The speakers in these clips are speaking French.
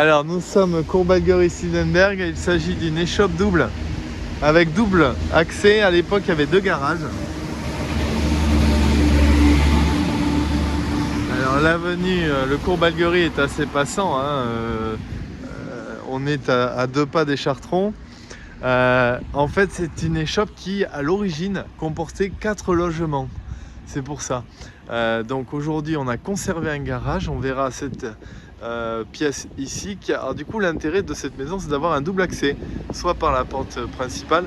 Alors nous sommes Courbalguerie-Sildenberg et il s'agit d'une échoppe double avec double accès. À l'époque il y avait 2 garages. Alors l'avenue, le Courbalguerie est assez passant, hein. On est à 2 pas des Chartrons. En fait c'est une échoppe qui à l'origine comportait 4 logements. C'est pour ça. Donc aujourd'hui on a conservé un garage, on verra cette pièce ici. Alors du coup l'intérêt de cette maison c'est d'avoir un double accès, soit par la porte principale,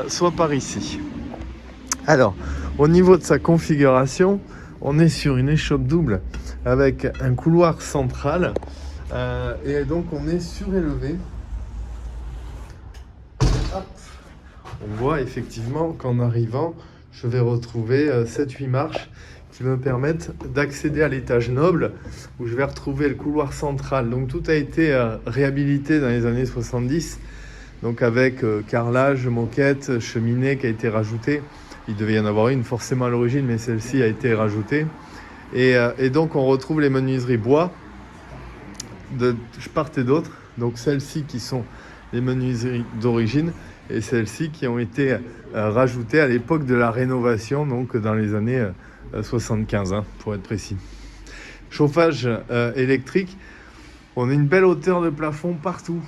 soit par ici. Alors au niveau de sa configuration, on est sur une échoppe double avec un couloir central et donc on est surélevé. Hop. On voit effectivement qu'en arrivant je vais retrouver 7-8 marches qui me permettent d'accéder à l'étage noble où je vais retrouver le couloir central. Donc tout a été réhabilité dans les années 70, donc avec carrelage, moquette, cheminée qui a été rajoutée. Il devait y en avoir une forcément à l'origine, mais celle-ci a été rajoutée. Et donc on retrouve les menuiseries bois de part et d'autre. Donc celles-ci qui sont les menuiseries d'origine et celles-ci qui ont été rajoutées à l'époque de la rénovation, donc dans les années 75 hein, pour être précis. Chauffage électrique, on a une belle hauteur de plafond partout.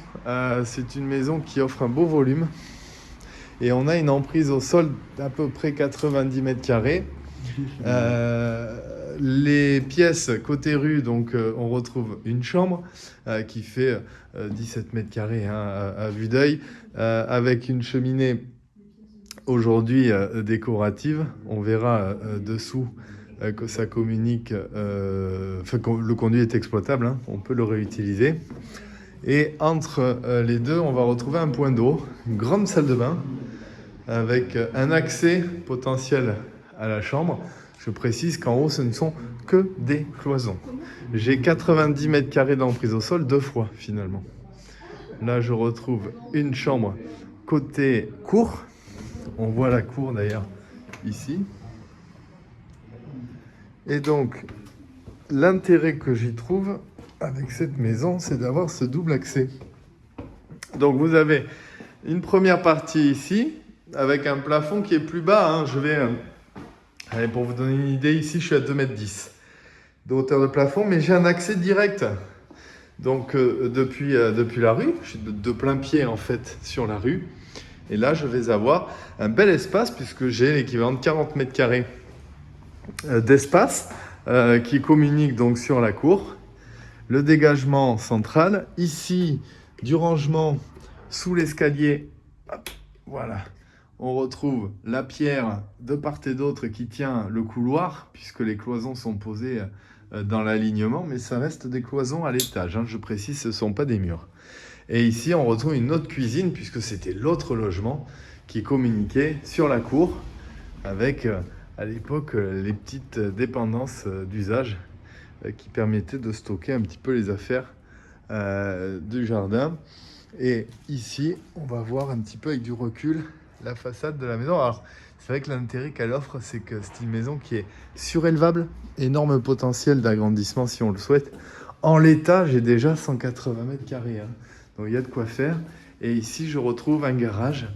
C'est une maison qui offre un beau volume et on a une emprise au sol d'à peu près 90 mètres carrés. Les pièces côté rue, donc on retrouve une chambre qui fait 17 mètres carrés hein, à vue d'œil, avec une cheminée aujourd'hui décorative. On verra dessous que ça communique, le conduit est exploitable, hein, on peut le réutiliser. Et entre les deux, on va retrouver un point d'eau, une grande salle de bain, avec un accès potentiel à la chambre. Je précise qu'en haut, ce ne sont que des cloisons. J'ai 90 mètres carrés d'emprise au sol 2 fois finalement. Là, je retrouve une chambre côté cour. On voit la cour d'ailleurs ici. Et donc, l'intérêt que j'y trouve avec cette maison, c'est d'avoir ce double accès. Donc, vous avez une première partie ici, avec un plafond qui est plus bas. Hein. Allez, pour vous donner une idée, ici, je suis à 2,10 m de hauteur de plafond, mais j'ai un accès direct. Donc, depuis la rue, je suis de plein pied, en fait, sur la rue. Et là, je vais avoir un bel espace, puisque j'ai l'équivalent de 40 mètres carrés d'espace qui communique donc sur la cour. Le dégagement central. Ici, du rangement sous l'escalier. Voilà. On retrouve la pierre de part et d'autre qui tient le couloir, puisque les cloisons sont posées dans l'alignement, mais ça reste des cloisons à l'étage. Hein, je précise, ce ne sont pas des murs. Et ici, on retrouve une autre cuisine, puisque c'était l'autre logement qui communiquait sur la cour, avec à l'époque les petites dépendances d'usage qui permettaient de stocker un petit peu les affaires du jardin. Et ici, on va voir un petit peu avec du recul la façade de la maison. Alors, c'est vrai que l'intérêt qu'elle offre, c'est que c'est une maison qui est surélevable, énorme potentiel d'agrandissement si on le souhaite. En l'état, j'ai déjà 180 mètres carrés, hein. Donc il y a de quoi faire. Et ici, je retrouve un garage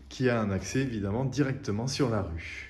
qui a un accès évidemment directement sur la rue.